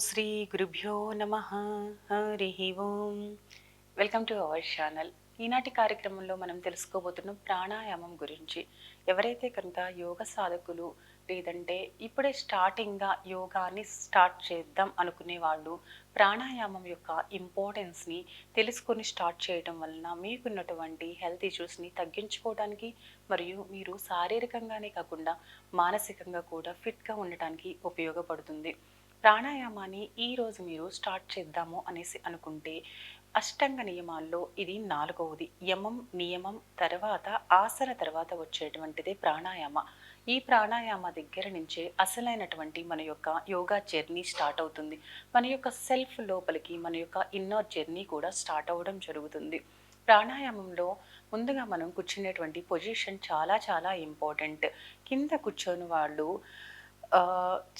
శ్రీ గురుభ్యో నమః. హరి ఓం. Welcome to our channel. ఈనాటి కార్యక్రమంలో మనం తెలుసుకోబోతున్నాం ప్రాణాయామం గురించి. ఎవరైతే కనుక యోగ సాధకులు లేదంటే ఇప్పుడే స్టార్టింగ్గా యోగాని స్టార్ట్ చేద్దాం అనుకునే వాళ్ళు ప్రాణాయామం యొక్క ఇంపార్టెన్స్ని తెలుసుకొని స్టార్ట్ చేయడం వలన మీకున్నటువంటి హెల్త్ ఇష్యూస్ని తగ్గించుకోవడానికి మరియు మీరు శారీరకంగానే కాకుండా మానసికంగా కూడా ఫిట్గా ఉండటానికి ఉపయోగపడుతుంది. ప్రాణాయామాన్ని ఈరోజు మీరు స్టార్ట్ చేద్దాము అనేసి అనుకుంటే అష్టాంగ నియమాల్లో ఇది నాలుగవది. యమం నియమం తర్వాత ఆసన తర్వాత వచ్చేటువంటిదే ప్రాణాయామ. ఈ ప్రాణాయామ దగ్గర నుంచే అసలైనటువంటి మన యొక్క యోగా జర్నీ స్టార్ట్ అవుతుంది. మన యొక్క సెల్ఫ్ లోపలికి మన యొక్క ఇన్నర్ జర్నీ కూడా స్టార్ట్ అవ్వడం జరుగుతుంది. ప్రాణాయామంలో ముందుగా మనం కూర్చునేటువంటి పొజిషన్ చాలా చాలా ఇంపార్టెంట్. కింద కూర్చొని వాళ్ళు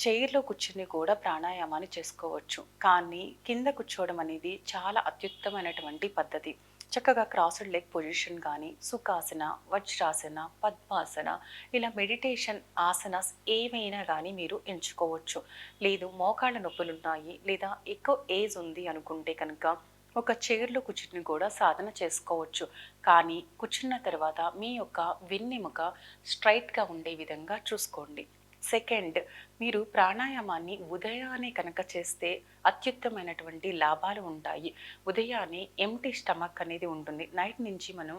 చైర్లో కూర్చుని కూడా ప్రాణాయామాన్ని చేసుకోవచ్చు. కానీ కింద కూర్చోవడం అనేది చాలా అత్యుత్తమైనటువంటి పద్ధతి. చక్కగా క్రాస్డ్ లెగ్ పొజిషన్ కానీ సుఖాసన, వజ్రాసన, పద్మాసన ఇలా మెడిటేషన్ ఆసనాస్ ఏవైనా కానీ మీరు ఎంచుకోవచ్చు. లేదు మోకాళ్ళ నొప్పులు ఉన్నాయి లేదా ఎక్కువ ఏజ్ ఉంది అనుకుంటే కనుక ఒక చైర్లో కూర్చుని కూడా సాధన చేసుకోవచ్చు. కానీ కూర్చున్న తర్వాత మీ యొక్క వెన్నెముక స్ట్రైట్గా ఉండే విధంగా చూసుకోండి. సెకండ్, మీరు ప్రాణాయామాన్ని ఉదయాన్నే కనుక చేస్తే అత్యుత్తమైనటువంటి లాభాలు ఉంటాయి. ఉదయాన్నే ఎంటీ స్టమక్ అనేది ఉంటుంది. నైట్ నుంచి మనం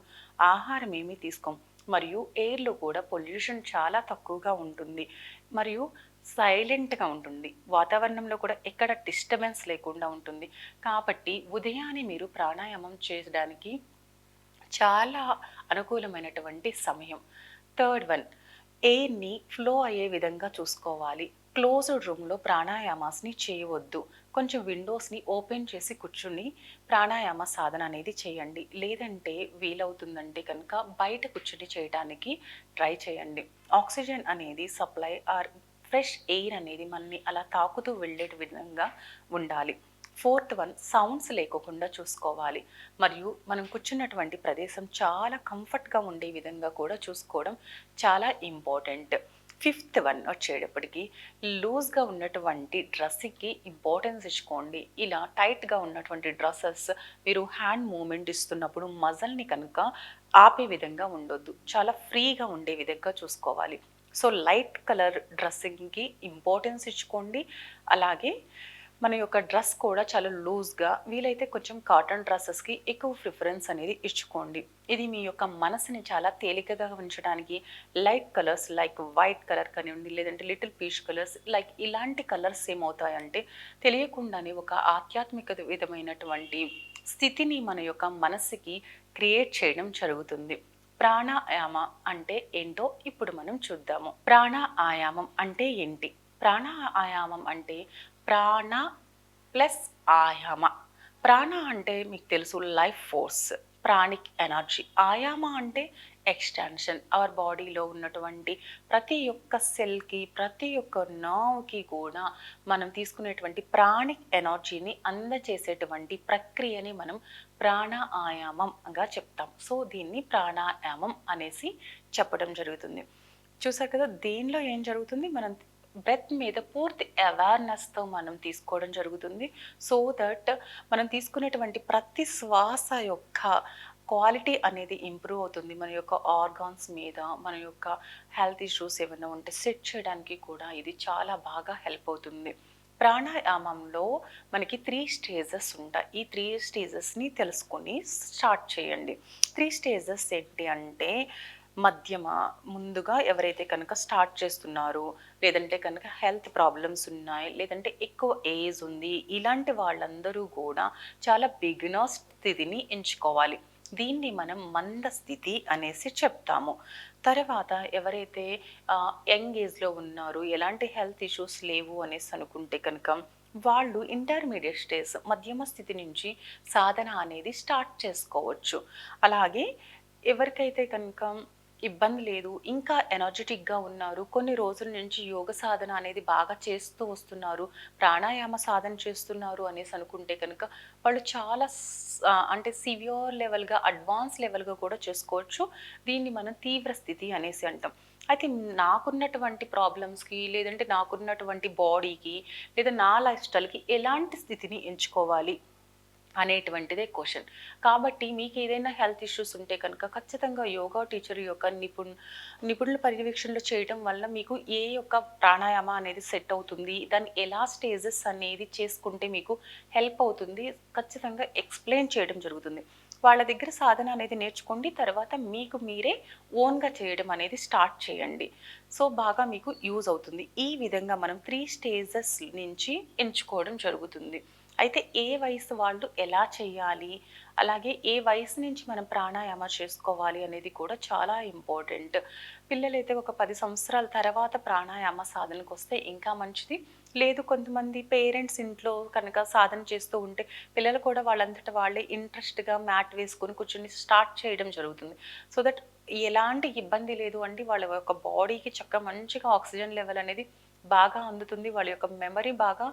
ఆహారం ఏమీ తీసుకోం మరియు ఎయిర్లో కూడా పొల్యూషన్ చాలా తక్కువగా ఉంటుంది మరియు సైలెంట్గా ఉంటుంది. వాతావరణంలో కూడా ఎక్కడ డిస్టర్బెన్స్ లేకుండా ఉంటుంది. కాబట్టి ఉదయాన్నే మీరు ప్రాణాయామం చేయడానికి చాలా అనుకూలమైనటువంటి సమయం. థర్డ్ వన్, ఎయిర్ని ఫ్లో అయ్యే విధంగా చూసుకోవాలి. క్లోజ్డ్ రూమ్లో ప్రాణాయామాస్ని చేయవద్దు. కొంచెం విండోస్ని ఓపెన్ చేసి కూర్చుని ప్రాణాయామ సాధన అనేది చేయండి. లేదంటే వీలవుతుందంటే కనుక బయట కూర్చుని చేయడానికి ట్రై చేయండి. ఆక్సిజన్ అనేది సప్లై ఆర్ ఫ్రెష్ ఎయిర్ అనేది మనని అలా తాకుతూ వెళ్ళే విధంగా ఉండాలి. ఫోర్త్ వన్, సౌండ్స్ లేకోకుండా చూసుకోవాలి మరియు మనం కూర్చున్నటువంటి ప్రదేశం చాలా కంఫర్ట్గా ఉండే విధంగా కూడా చూసుకోవడం చాలా ఇంపార్టెంట్. ఫిఫ్త్ వన్ వచ్చేటప్పటికి లూజ్గా ఉన్నటువంటి డ్రెస్సింగ్కి ఇంపార్టెన్స్ ఇచ్చుకోండి. ఇలా టైట్గా ఉన్నటువంటి డ్రెస్సెస్ మీరు హ్యాండ్ మూమెంట్ ఇస్తున్నప్పుడు మజల్ని కనుక ఆపే విధంగా ఉండొద్దు. చాలా ఫ్రీగా ఉండే విధంగా చూసుకోవాలి. సో లైట్ కలర్ డ్రెస్సింగ్కి ఇంపార్టెన్స్ ఇచ్చుకోండి. అలాగే మన యొక్క డ్రెస్ కూడా చాలా లూజ్గా, వీలైతే కొంచెం కాటన్ డ్రెస్సెస్కి ఎక్కువ ప్రిఫరెన్స్ అనేది ఇచ్చుకోండి. ఇది మీ యొక్క మనసుని చాలా తేలికగా ఉంచడానికి light colours like white colour కానివ్వండి లేదంటే లిటిల్ పీచ్ కలర్స్ లైక్ ఇలాంటి కలర్స్ ఏమవుతాయంటే తెలియకుండానే ఒక ఆధ్యాత్మిక విధమైనటువంటి స్థితిని మన యొక్క మనసుకి క్రియేట్ చేయడం జరుగుతుంది. ప్రాణాయామ అంటే ఏంటో ఇప్పుడు మనం చూద్దాము. ప్రాణాయామం అంటే ఏంటి? ప్రాణాయామం అంటే ప్రాణ ప్లస్ ఆయామ. ప్రాణ అంటే మీకు తెలుసు లైఫ్ ఫోర్స్, ప్రాణిక్ ఎనర్జీ. ఆయామ అంటే ఎక్స్టెన్షన్. అవర్ బాడీలో ఉన్నటువంటి ప్రతి ఒక్క సెల్కి ప్రతి ఒక్క నర్వ్కి కూడా మనం తీసుకునేటువంటి ప్రాణిక్ ఎనర్జీని అందజేసేటువంటి ప్రక్రియని మనం ప్రాణాయామంగా చెప్తాం. సో దీన్ని ప్రాణాయామం అనేసి చెప్పడం జరుగుతుంది. చూసారు కదా, దీనిలో ఏం జరుగుతుంది, మనం బ్రెత్ మీద పూర్తి అవేర్నెస్తో మనం తీసుకోవడం జరుగుతుంది. సో దట్ మనం తీసుకునేటువంటి ప్రతి శ్వాస యొక్క క్వాలిటీ అనేది ఇంప్రూవ్ అవుతుంది. మన యొక్క ఆర్గాన్స్ మీద మన యొక్క హెల్త్ ఇష్యూస్ ఏమైనా ఉంటే సెట్ చేయడానికి కూడా ఇది చాలా బాగా హెల్ప్ అవుతుంది. ప్రాణాయామంలో మనకి 3 స్టేజెస్ ఉంటాయి. ఈ 3 స్టేజెస్ని తెలుసుకొని స్టార్ట్ చేయండి. 3 స్టేజెస్ ఏంటి అంటే మధ్యమ, ముందుగా ఎవరైతే కనుక స్టార్ట్ చేస్తున్నారో లేదంటే కనుక హెల్త్ ప్రాబ్లమ్స్ ఉన్నాయి లేదంటే ఎక్కువ ఏజ్ ఉంది ఇలాంటి వాళ్ళందరూ కూడా చాలా బిగినర్ స్థితిని ఎంచుకోవాలి. దీన్ని మనం మంద స్థితి అనేసి చెప్తాము. తర్వాత ఎవరైతే యంగ్ ఏజ్లో ఉన్నారు, ఎలాంటి హెల్త్ ఇష్యూస్ లేవు అనేసి అనుకుంటే కనుక వాళ్ళు ఇంటర్మీడియట్ స్టేజ్ మధ్యమ స్థితి నుంచి సాధన అనేది స్టార్ట్ చేసుకోవచ్చు. అలాగే ఎవరికైతే కనుక ఇబ్బంది లేదు, ఇంకా ఎనర్జెటిక్గా ఉన్నారు, కొన్ని రోజుల నుంచి యోగ సాధన అనేది బాగా చేస్తూ వస్తున్నారు, ప్రాణాయామ సాధన చేస్తున్నారు అనేసి అనుకుంటే కనుక వాళ్ళు చాలా అంటే సివియర్ లెవెల్గా అడ్వాన్స్ లెవెల్గా కూడా చేసుకోవచ్చు. దీన్ని మనం తీవ్ర స్థితి అనేసి అంటాం. అయితే నాకున్నటువంటి ప్రాబ్లమ్స్‌కి, లేదంటే నాకున్నటువంటి బాడీకి, లేదా నా లైఫ్ స్టైల్‌కి ఎలాంటి స్థితిని ఎంచుకోవాలి అనేటువంటిదే క్వెషన్. కాబట్టి మీకేదైనా హెల్త్ ఇష్యూస్ ఉంటే కనుక ఖచ్చితంగా యోగా టీచర్ యొక్క నిపుణుల పర్యవేక్షణలో చేయడం వల్ల మీకు ఏ యొక్క ప్రాణాయామ అనేది సెట్ అవుతుంది, దాన్ని ఎలా స్టేజెస్ అనేది చేసుకుంటే మీకు హెల్ప్ అవుతుంది, ఖచ్చితంగా ఎక్స్‌ప్లెయిన్ చేయడం జరుగుతుంది. వాళ్ళ దగ్గర సాధన అనేది నేర్చుకోండి. తర్వాత మీకు మీరే ఓన్‌గా చేయడం అనేది స్టార్ట్ చేయండి. సో, బాగా మీకు యూజ్ అవుతుంది. ఈ విధంగా మనం 3 స్టేజెస్ నుంచి ఎంచుకోవడం జరుగుతుంది. అయితే ఏ వయసు వాళ్ళు ఎలా చేయాలి? అలాగే ఏ వయసు నుంచి మనం ప్రాణాయామ చేసుకోవాలి అనేది కూడా చాలా ఇంపార్టెంట్. పిల్లలైతే ఒక 10 సంవత్సరాల తర్వాత ప్రాణాయామ సాధనకొస్తే ఇంకా మంచిది. లేదు కొంతమంది పేరెంట్స్ ఇంట్లో కనుక సాధన చేస్తూ ఉంటే పిల్లలు కూడా వాళ్ళంతట వాళ్ళే ఇంట్రెస్ట్‌గా మ్యాట్ వేసుకొని కూర్చొని స్టార్ట్ చేయడం జరుగుతుంది. సో దట్ ఎలాంటి ఇబ్బంది లేదు అండి. వాళ్ళ యొక్క బాడీకి చక్కగా మంచిగా ఆక్సిజన్ లెవెల్ అనేది బాగా అందుతుంది. వాళ్ళ యొక్క మెమరీ బాగా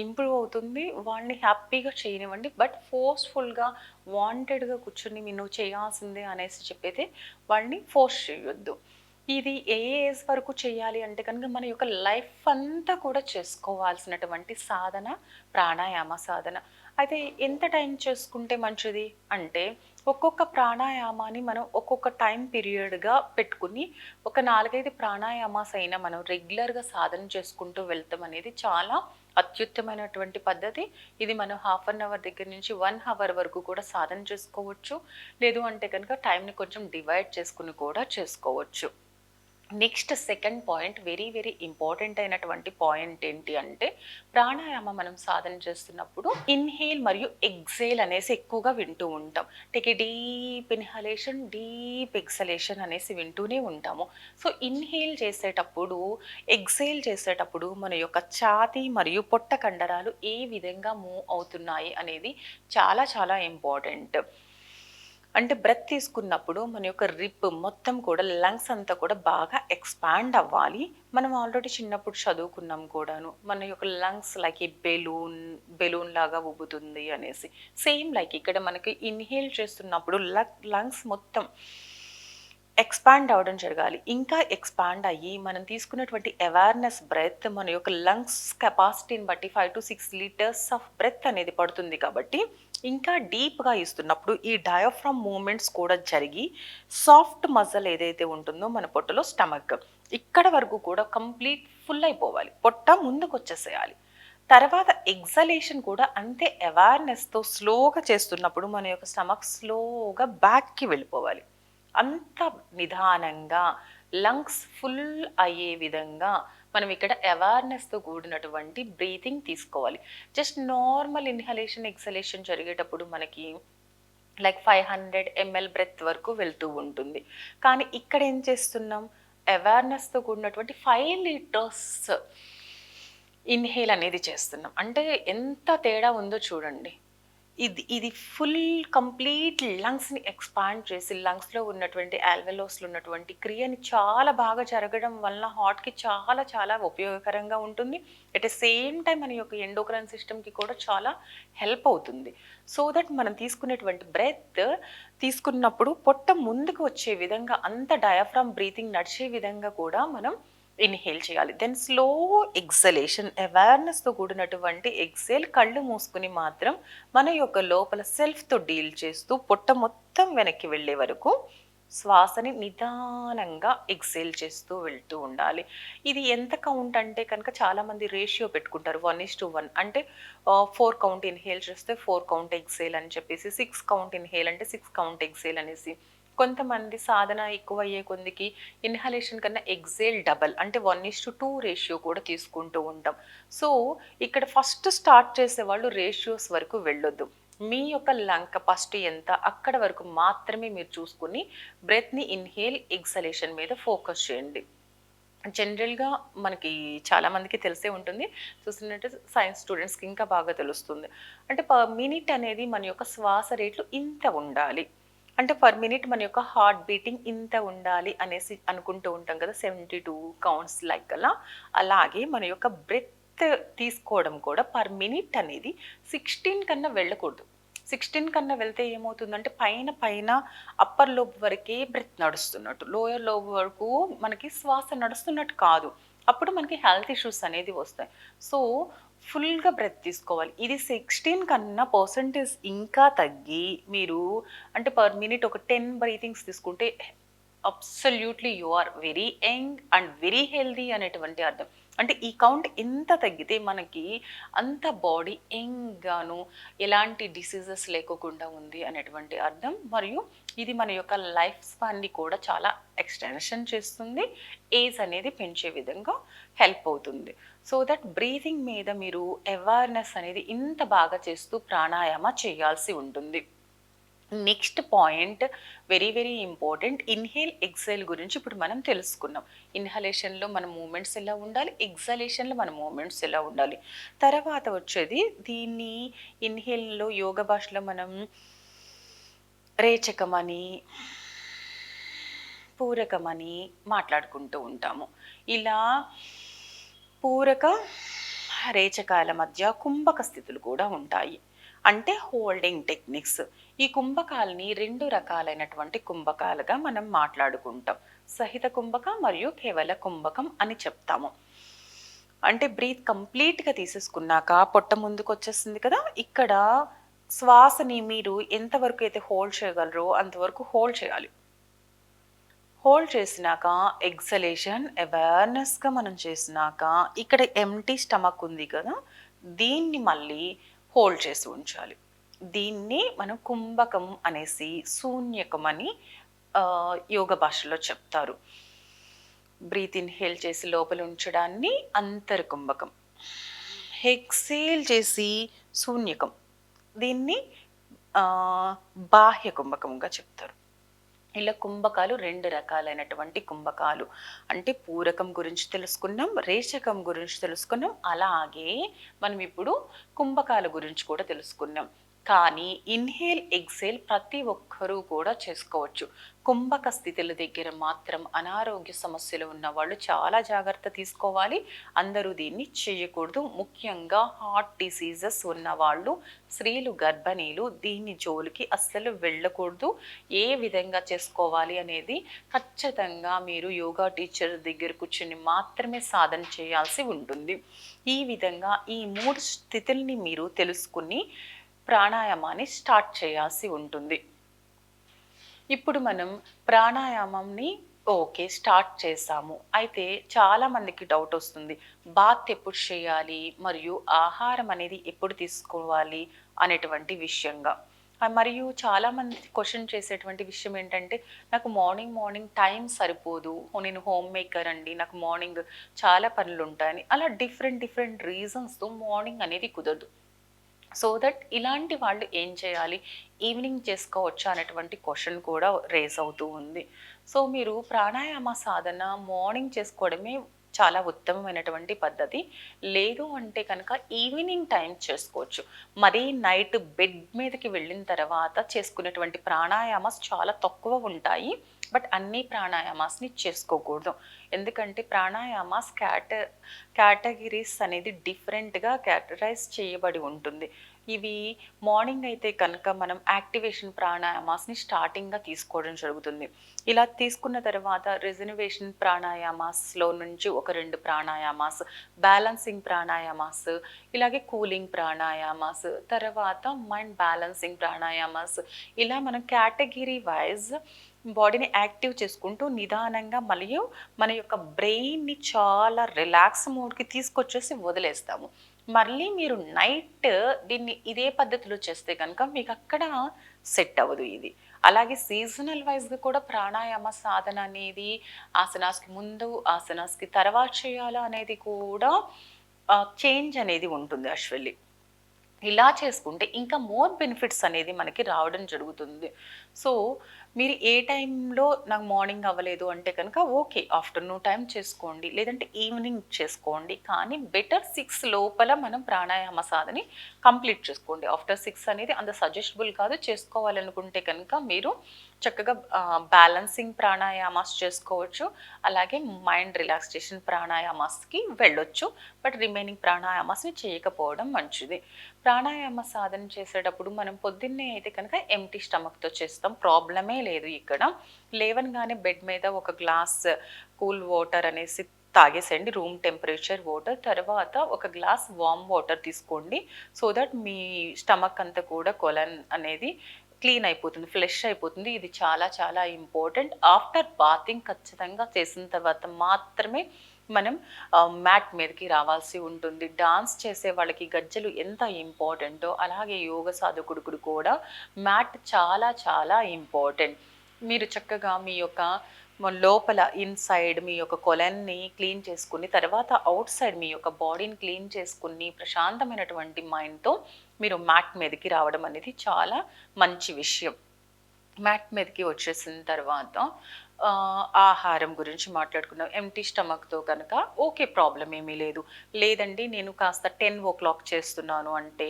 ఇంప్రూవ్ అవుతుంది. వాళ్ళని హ్యాపీగా చేయనివ్వండి. బట్ ఫోర్స్‌ఫుల్‌గా, వాంటెడ్‌గా కూర్చొని నువ్వు చేయాల్సిందే అనేసి చెప్పైతే వాళ్ళని ఫోర్స్ చేయొద్దు. ఇది ఏ ఏజ్ వరకు చేయాలి అంటే కనుక మన యొక్క లైఫ్ అంతా కూడా చేసుకోవాల్సినటువంటి సాధన ప్రాణాయామ సాధన. అయితే ఎంత టైం చేసుకుంటే మంచిది అంటే ఒక్కొక్క ప్రాణాయామాన్ని మనం ఒక్కొక్క టైం పీరియడ్‌గా పెట్టుకుని ఒక 4, 5 ప్రాణాయామాస్ అయినా మనం రెగ్యులర్‌గా సాధన చేసుకుంటూ వెళ్తాం అనేది చాలా అత్యుత్తమైనటువంటి పద్ధతి. ఇది మనం హాఫ్ అన్ అవర్ దగ్గర నుంచి 1 అవర్ వరకు కూడా సాధన చేసుకోవచ్చు. లేదు అంటే కనుక టైంని కొంచెం డివైడ్ చేసుకొని కూడా చేసుకోవచ్చు. Next second point very very important అయినటువంటి పాయింట్ ఏంటి అంటే ప్రాణాయామం మనం సాధన చేస్తున్నప్పుడు ఇన్హేల్ మరియు ఎక్సేల్ అనేసి ఎక్కువగా వింటూ ఉంటాం. Take a deep inhalation, deep exhalation అనేసి వింటూనే ఉంటాము. సో ఇన్హేల్ చేసేటప్పుడు, ఎక్సేల్ చేసేటప్పుడు మన యొక్క ఛాతీ మరియు పొట్ట కండరాలు ఏ విధంగా మూవ్ అవుతున్నాయి అనేది చాలా చాలా ఇంపార్టెంట్. అంటే బ్రెత్ తీసుకున్నప్పుడు మన యొక్క రిప్ మొత్తం కూడా లంగ్స్ అంతా కూడా బాగా ఎక్స్పాండ్ అవ్వాలి. మనం ఆల్రెడీ చిన్నప్పుడు చదువుకున్నాం కూడాను. మన యొక్క లంగ్స్ లైక్ ఏ బెలూన్ లాగా ఉబ్బుతుంది అనేసి. సేమ్ లైక్ ఇక్కడ మనకి ఇన్హేల్ చేస్తున్నప్పుడు లంగ్స్ మొత్తం ఎక్స్పాండ్ అవ్వడం జరగాలి. ఇంకా ఎక్స్పాండ్ అయ్యి మనం తీసుకున్నటువంటి అవేర్‌నెస్ బ్రెత్ మన యొక్క లంగ్స్ కెపాసిటీని బట్టి 5-6 లీటర్స్ ఆఫ్ బ్రెత్ అనేది పడుతుంది కాబట్టి ఇంకా డీప్‌గా ఇస్తున్నప్పుడు ఈ డయాఫ్రామ్ మూవ్‌మెంట్స్ కూడా జరిగి సాఫ్ట్ మజిల్ ఏదైతే ఉంటుందో మన పొట్టలో స్టమక్ ఇక్కడ వరకు కూడా కంప్లీట్ ఫుల్ అయిపోవాలి. పొట్ట ముందుకొచ్చేసేయాలి. తర్వాత ఎక్సలేషన్ కూడా అంతే అవేర్‌నెస్‌తో స్లోగా చేస్తున్నప్పుడు మన యొక్క స్టమక్ స్లోగా బ్యాక్‌కి వెళ్ళిపోవాలి. అంత నిదానంగా లంగ్స్ ఫుల్ అయ్యే విధంగా మనం ఇక్కడ అవేర్‌నెస్‌తో కూడినటువంటి బ్రీతింగ్ తీసుకోవాలి. జస్ట్ నార్మల్ ఇన్హలేషన్, ఎక్సలేషన్ జరిగేటప్పుడు మనకి లైక్ 500 ఎంఎల్ బ్రెత్ వరకు వెళ్తూ ఉంటుంది. కానీ ఇక్కడ ఏం చేస్తున్నాం? అవేర్‌నెస్‌తో కూడినటువంటి 5 లీటర్స్ ఇన్హేల్ అనేది చేస్తున్నాం. అంటే ఎంత తేడా ఉందో చూడండి. ఇది ఇది ఫుల్ కంప్లీట్ లంగ్స్‌ని ఎక్స్‌పాండ్ చేసి లంగ్స్‌లో ఉన్నటువంటి ఆల్వెలోస్‌లో ఉన్నటువంటి క్రియని చాలా బాగా జరగడం వలన హార్ట్‌కి చాలా చాలా ఉపయోగకరంగా ఉంటుంది. ఎట్ ద సేమ్ టైమ్ మన యొక్క ఎండోక్రైన్ సిస్టమ్‌కి కూడా చాలా హెల్ప్ అవుతుంది. సో దట్ మనం తీసుకునేటువంటి బ్రెత్ తీసుకున్నప్పుడు పొట్ట ముందుకు వచ్చే విధంగా అంత డయాఫ్రామ్ బ్రీతింగ్ నడిచే విధంగా కూడా మనం ఇన్హేల్ చేయాలి. దెన్ స్లో ఎక్సలేషన్ అవేర్‌నెస్‌తో కూడినటువంటి ఎక్సేల్ కళ్ళు మూసుకొని మాత్రం మన యొక్క లోపల సెల్ఫ్‌తో డీల్ చేస్తూ పొట్ట మొత్తం వెనక్కి వెళ్ళే వరకు శ్వాసని నిదానంగా ఎక్సేల్ చేస్తూ వెళ్తూ ఉండాలి. ఇది ఎంత కౌంట్ అంటే కనుక చాలామంది రేషియో పెట్టుకుంటారు 1:1 అంటే 4 కౌంట్ ఇన్హేల్ చేస్తే 4 కౌంట్ ఎక్సేల్ అని చెప్పేసి 6 కౌంట్ ఇన్హేల్ అంటే 6 కౌంట్ ఎక్సేల్ అనేసి. కొంతమంది సాధన ఎక్కువయ్యే కొందికి ఇన్హలేషన్ కన్నా ఎక్సేల్ డబల్ అంటే 1:2 రేషియో కూడా తీసుకుంటూ ఉంటాం. సో ఇక్కడ ఫస్ట్ స్టార్ట్ చేసేవాళ్ళు రేషియోస్ వరకు వెళ్ళొద్దు. మీ యొక్క లంగ్ కెపాసిటీ ఎంత అక్కడ వరకు మాత్రమే మీరు చూసుకుని బ్రెత్‌ని ఇన్హేల్, ఎక్సలేషన్ మీద ఫోకస్ చేయండి. జనరల్‌గా మనకి చాలామందికి తెలిసే ఉంటుంది. చూస్తున్నట్టు సైన్స్ స్టూడెంట్స్‌కి ఇంకా బాగా తెలుస్తుంది. అంటే పర్ మినిట్ అనేది మన యొక్క శ్వాస రేట్లు ఇంత ఉండాలి. అంటే పర్ మినిట్ మన యొక్క హార్ట్ బీటింగ్ ఇంత ఉండాలి అనేసి అనుకుంటూ ఉంటాం కదా! 72 కౌంట్స్ లైక్ అలా. అలాగే మన యొక్క బ్రెత్ తీసుకోవడం కూడా పర్ మినిట్ అనేది 16 కన్నా వెళ్ళకూడదు. కన్నా వెళ్తే ఏమవుతుందంటే పైన పైన అప్పర్ లోబ్ వరకే బ్రెత్ నడుస్తున్నట్టు, లోయర్ లోబ్ వరకు మనకి శ్వాస నడుస్తున్నట్టు కాదు. అప్పుడు మనకి హెల్త్ ఇష్యూస్ అనేది వస్తాయి. సో ఫుల్గా బ్రెత్ తీసుకోవాలి. ఇది 16 కన్నా పర్సెంటేజ్ ఇంకా తగ్గి మీరు అంటే పర్ మినిట్ ఒక 10 బ్రీతింగ్స్ తీసుకుంటే absolutely you are very young and very healthy అనేటువంటి అర్థం. అంటే ఈ కౌంట్ ఎంత తగ్గితే మనకి అంత బాడీ యంగ్గాను ఎలాంటి డిసీజెస్ లేకోకుండా ఉంది అనేటువంటి అర్థం. మరియు ఇది మన యొక్క లైఫ్ స్పాన్ని కూడా చాలా ఎక్స్టెన్షన్ చేస్తుంది, ఏజ్ అనేది పెంచే విధంగా హెల్ప్ అవుతుంది. సో దట్ బ్రీతింగ్ మీద మీరు అవేర్నెస్ అనేది ఇంత బాగా చేస్తూ ప్రాణాయామ చేయాల్సి ఉంటుంది. Next point very very important, inhale exhale గురించి ఇప్పుడు మనం తెలుసుకున్నాం. ఇన్హలేషన్లో మన మూమెంట్స్ ఎలా ఉండాలి, ఎక్సలేషన్లో మన మూమెంట్స్ ఎలా ఉండాలి. తర్వాత వచ్చేది దీన్ని ఇన్హేల్లో యోగ భాషలో మనం రేచకమని పూరకమని మాట్లాడుకుంటూ ఉంటాము. ఇలా పూరక రేచకాల మధ్య కుంభక స్థితులు కూడా ఉంటాయి, అంటే హోల్డింగ్ టెక్నిక్స్. ఈ కుంభకాలని 2 రకాలైనటువంటి కుంభకాలుగా మనం మాట్లాడుకుంటాం, సహిత కుంభక మరియు కేవల కుంభకం అని చెప్తాము. అంటే బ్రీత్ కంప్లీట్గా తీసేసుకున్నాక పొట్ట ముందుకు వచ్చేస్తుంది కదా, ఇక్కడ శ్వాసని మీరు ఎంతవరకు అయితే హోల్డ్ చేయగలరో అంతవరకు హోల్డ్ చేయాలి. హోల్డ్ చేసినాక ఎక్సలేషన్ అవేర్నెస్గా మనం చేసినాక ఇక్కడ ఎంటీ స్టమక్ ఉంది కదా, దీన్ని మళ్ళీ హోల్డ్ చేసి ఉంచాలి. దీన్ని మనం కుంభకం అనేసి శూన్యకం అని యోగ భాషలో చెప్తారు. బ్రీత్ ఇన్హేల్ చేసి లోపల ఉంచడాన్ని అంతర్కుంభకం, ఎక్సేల్ చేసి శూన్యకం, దీన్ని బాహ్య కుంభకంగా చెప్తారు. ఇలా కుంభకాలు 2 రకాలైనటువంటి కుంభకాలు, అంటే పూరకం గురించి తెలుసుకున్నాం, రేచకం గురించి తెలుసుకున్నాం, అలాగే మనం ఇప్పుడు కుంభకాల గురించి కూడా తెలుసుకున్నాం. కానీ ఇన్హేల్ ఎక్సేల్ ప్రతి ఒక్కరూ కూడా చేసుకోవచ్చు. కుంభక స్థితుల దగ్గర మాత్రం అనారోగ్య సమస్యలు ఉన్న వాళ్ళు చాలా జాగ్రత్త తీసుకోవాలి. అందరూ దీన్ని చేయకూడదు. ముఖ్యంగా హార్ట్ డిసీజెస్ ఉన్నవాళ్ళు, స్త్రీలు, గర్భిణీలు దీన్ని జోలికి అస్సలు వెళ్ళకూడదు. ఏ విధంగా చేసుకోవాలి అనేది ఖచ్చితంగా మీరు యోగా టీచర్ దగ్గర కూర్చొని మాత్రమే సాధన చేయాల్సి ఉంటుంది. ఈ విధంగా ఈ 3 స్థితుల్ని మీరు తెలుసుకుని ప్రాణాయామాన్ని స్టార్ట్ చేయాల్సి ఉంటుంది. ఇప్పుడు మనం ప్రాణాయామంని ఓకే స్టార్ట్ చేసాము. అయితే చాలామందికి డౌట్ వస్తుంది, బాత్ ఎప్పుడు చేయాలి మరియు ఆహారం అనేది ఎప్పుడు తీసుకోవాలి అనేటువంటి విషయంగా. మరియు చాలామంది క్వశ్చన్ చేసేటువంటి విషయం ఏంటంటే, నాకు మార్నింగ్ టైం సరిపోదు, నేను హోమ్ మేకర్ అండి, నాకు మార్నింగ్ చాలా పనులు ఉంటాయని. అలా డిఫరెంట్ రీజన్స్తో మార్నింగ్ అనేది కుదరదు. సో దట్ ఇలాంటి వాళ్ళు ఏం చేయాలి, ఈవినింగ్ చేసుకోవచ్చా అనేటువంటి క్వశ్చన్ కూడా రేస్ అవుతూ ఉంది. సో మీరు ప్రాణాయామ సాధన మార్నింగ్ చేసుకోవడమే చాలా ఉత్తమమైనటువంటి పద్ధతి. లేదు అంటే కనుక ఈవినింగ్ టైం చేసుకోవచ్చు. మరీ నైట్ బెడ్ మీదకి వెళ్ళిన తర్వాత చేసుకునేటువంటి ప్రాణాయామాస్ చాలా తక్కువ ఉంటాయి. బట్ అన్ని ప్రాణాయామాస్ని చేసుకోకూడదు. ఎందుకంటే ప్రాణాయామాస్ కేటగిరీస్ అనేది డిఫరెంట్గా కేటరైజ్ చేయబడి ఉంటుంది. ఇవి మార్నింగ్ అయితే కనుక మనం యాక్టివేషన్ ప్రాణాయామాస్ని స్టార్టింగ్గా తీసుకోవడం జరుగుతుంది. ఇలా తీసుకున్న తర్వాత రెజర్వేషన్ ప్రాణాయామాస్లో నుంచి ఒక 2 ప్రాణాయామాస్, బ్యాలెన్సింగ్ ప్రాణాయామాస్, ఇలాగే కూలింగ్ ప్రాణాయామాస్, తర్వాత మైండ్ బ్యాలెన్సింగ్ ప్రాణాయామాస్, ఇలా మనం కేటగిరీ వైజ్ బాడీని యాక్టివ్ చేసుకుంటూ నిదానంగా మరియు మన యొక్క బ్రెయిన్ని చాలా రిలాక్స్ మోడ్కి తీసుకొచ్చేసి వదిలేస్తాము. మళ్ళీ మీరు నైట్ దీన్ని ఇదే పద్ధతిలో చేస్తే కనుక మీకు అక్కడ సెట్ అవ్వదు ఇది. అలాగే సీజనల్ వైజ్గా కూడా ప్రాణాయామ సాధన అనేది ఆసనాస్కి ముందు, ఆసనాస్కి తర్వాత చేయాలా అనేది కూడా చేంజ్ అనేది ఉంటుంది అశ్వల్లి. ఇలా చేసుకుంటే ఇంకా మోర్ బెనిఫిట్స్ అనేది మనకి రావడం జరుగుతుంది. సో మీరు ఏ టైంలో నాకు మార్నింగ్ అవ్వలేదు అంటే కనుక ఓకే. ఆఫ్టర్‌నూన్ టైమ్ చేసుకోండి. లేదంటే ఈవినింగ్ చేసుకోండి. కానీ బెటర్ 6 లోపల మనం ప్రాణాయామ సాధని కంప్లీట్ చేసుకోండి. ఆఫ్టర్ 6 అనేది అంత సజెస్టబుల్ కాదు. చేసుకోవాలనుకుంటే కనుక మీరు చక్కగా బ్యాలెన్సింగ్ ప్రాణాయామాస్ చేసుకోవచ్చు. అలాగే మైండ్ రిలాక్సేషన్ ప్రాణాయామాస్‌కి వెళ్ళొచ్చు. బట్ రిమైనింగ్ ప్రాణాయామాస్‌ని చేయకపోవడం మంచిది. ప్రాణాయామ సాధన చేసేటప్పుడు మనం పొద్దున్నే అయితే కనుక ఎంప్టీ స్టమక్‌తో చేస్తాం. ప్రాబ్లమే లేదు ఇక్కడ. లేవంగానే బెడ్ మీద ఒక గ్లాస్ కూల్ వాటర్ అనేసి తాగేసేయండి. Room temperature water. తర్వాత ఒక గ్లాస్ వార్మ్ వాటర్ తీసుకోండి. సో దట్ మీ స్టమక్ అంతా కూడా కొలన్ అనేది క్లీన్ అయిపోతుంది. ఫ్లష్ అయిపోతుంది. ఇది చాలా చాలా ఇంపార్టెంట్. ఆఫ్టర్ బాతింగ్ ఖచ్చితంగా చేసిన తర్వాత మాత్రమే మనం మ్యాట్ మీదకి రావాల్సి ఉంటుంది. డాన్స్ చేసే వాళ్ళకి గజ్జెలు ఎంత ఇంపార్టెంటో అలాగే యోగ సాధకుడికి కూడా మ్యాట్ చాలా చాలా ఇంపార్టెంట్. మీరు చక్కగా మీ యొక్క లోపల ఇన్సైడ్ మీ యొక్క కొలన్ని క్లీన్ చేసుకుని తర్వాత అవుట్ సైడ్ మీ యొక్క బాడీని క్లీన్ చేసుకుని ప్రశాంతమైనటువంటి మైండ్తో మీరు మ్యాట్ మీదకి రావడం అనేది చాలా మంచి విషయం. మ్యాట్ మీదకి వచ్చేసిన తర్వాత ఆహారం గురించి మాట్లాడుకున్నాం. ఎంప్టీ స్టమక్‌తో కనుక ఓకే. ప్రాబ్లమ్ ఏమీ లేదు. లేదండి నేను కాస్త 10:00 చేస్తున్నాను అంటే,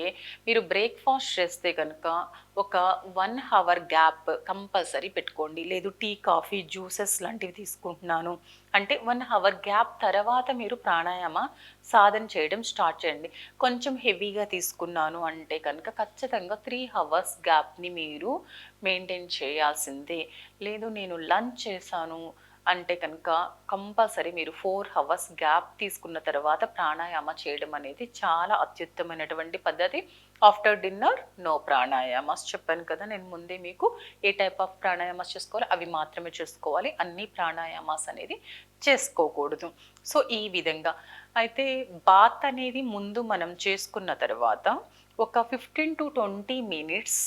మీరు బ్రేక్‌ఫాస్ట్ చేస్తే గనుక ఒక 1 అవర్ గ్యాప్ కంపల్సరీ పెట్టుకోండి. లేదు టీ, కాఫీ, జ్యూసెస్ లాంటివి తీసుకుంటున్నాను అంటే 1 అవర్ గ్యాప్ తర్వాత మీరు ప్రాణాయామ సాధన చేయడం స్టార్ట్ చేయండి. కొంచెం హెవీగా తీసుకున్నాను అంటే కనుక ఖచ్చితంగా 3 అవర్స్ గ్యాప్‌ని మీరు మెయింటైన్ చేయాల్సిందే. లేదు నేను లంచ్ చేశాను అంటే కనుక కంపల్సరీ మీరు 4 అవర్స్ గ్యాప్ తీసుకున్న తర్వాత ప్రాణాయామ చేయడం అనేది చాలా అత్యుత్తమైనటువంటి పద్ధతి. ఆఫ్టర్ డిన్నర్ నో ప్రాణాయామాస్ చెప్పాను కదా నేను ముందే మీకు ఏ టైప్ ఆఫ్ ప్రాణాయామాస్ చేసుకోవాలో అవి మాత్రమే చేసుకోవాలి. అన్ని ప్రాణాయామాస్ అనేది చేసుకోకూడదు. సో ఈ విధంగా అయితే బాత్ అనేది ముందు మనం చేసుకున్న తర్వాత ఒక 15-20 మినిట్స్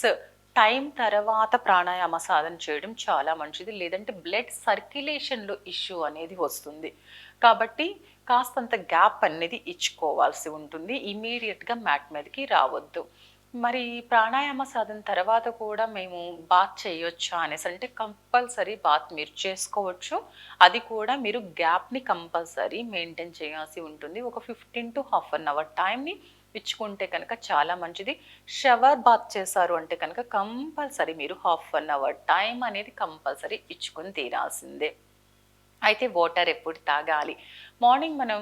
టైం తర్వాత ప్రాణాయామ సాధన చేయడం చాలా మంచిది. లేదంటే బ్లడ్ సర్క్యులేషన్‌లో ఇష్యూ అనేది వస్తుంది. కాబట్టి కాస్తంత గ్యాప్ అనేది ఇచ్చుకోవాల్సి ఉంటుంది. ఇమ్మీడియేట్‌గా మ్యాట్ మీదకి రావద్దు. మరి ప్రాణాయామ సాధన తర్వాత కూడా మేము బాత్ చేయొచ్చా అనేసంటే కంపల్సరీ బాత్ మీరు చేసుకోవచ్చు. అది కూడా మీరు గ్యాప్‌ని కంపల్సరీ మెయింటైన్ చేయాల్సి ఉంటుంది. ఒక 15 టు హాఫ్ అన్ అవర్ టైంని ఇచ్చుకుంటే కనుక చాలా మంచిది. షవర్ బాత్ చేశారు అంటే కనుక కంపల్సరీ మీరు హాఫ్ అన్ అవర్ టైం అనేది కంపల్సరీ ఇచ్చుకొని తీరాల్సిందే. అయితే వాటర్ ఎప్పుడు తాగాలి? మార్నింగ్ మనం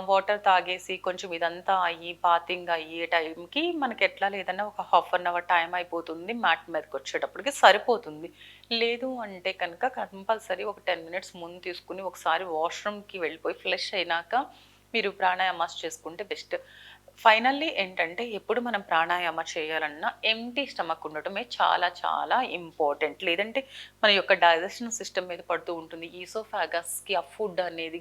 వాటర్ తాగేసి కొంచెం ఇదంతా అయ్యి, బాతింగ్ అయ్యే టైంకి మనకెట్లా లేదన్నా ఒక హాఫ్ అన్ అవర్ టైం అయిపోతుంది. మ్యాట్ మీదకొచ్చేటప్పటికి సరిపోతుంది. లేదు అంటే కనుక కంపల్సరీ ఒక 10 మినిట్స్ ముందు తీసుకొని ఒకసారి వాష్‌రూమ్‌కి వెళ్ళిపోయి ఫ్రెష్ అయినాక మీరు ప్రాణాయామాస్ చేసుకుంటే బెస్ట్. ఫైనల్లీ ఏంటంటే ఎప్పుడు మనం ప్రాణాయామ చేయాలన్నా ఎంప్టీ స్టమక్ ఉండటమే చాలా చాలా ఇంపార్టెంట్. లేదంటే మన యొక్క డైజెషన్ సిస్టమ్ మీద పడుతూ ఉంటుంది. ఈసోఫాగస్‌కి ఆ ఫుడ్ అనేది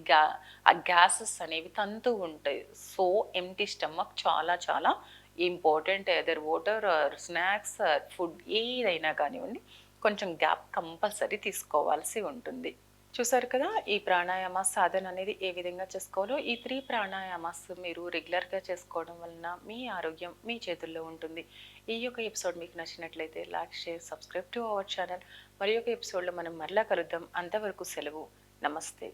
ఆ గ్యాసెస్ అనేవి తంతూ ఉంటాయి. సో, ఎంప్టీ స్టమక్ చాలా చాలా important. Either water or snacks or food ఏదైనా కానివ్వండి, కొంచెం గ్యాప్ కంపల్సరీ తీసుకోవాల్సి ఉంటుంది. చూసారు కదా! ఈ ప్రాణాయామ సాధన అనేది ఏ విధంగా చేసుకోవాలో. ఈ 3 ప్రాణాయామాస్ మీరు రెగ్యులర్‌గా చేసుకోవడం వలన మీ ఆరోగ్యం మీ చేతుల్లో ఉంటుంది. ఈ యొక్క ఎపిసోడ్ మీకు నచ్చినట్లయితే like, share, subscribe to our channel. మరి యొక్క ఎపిసోడ్‌లో మనం మరలా కలుద్దాం. అంతవరకు సెలవు. నమస్తే.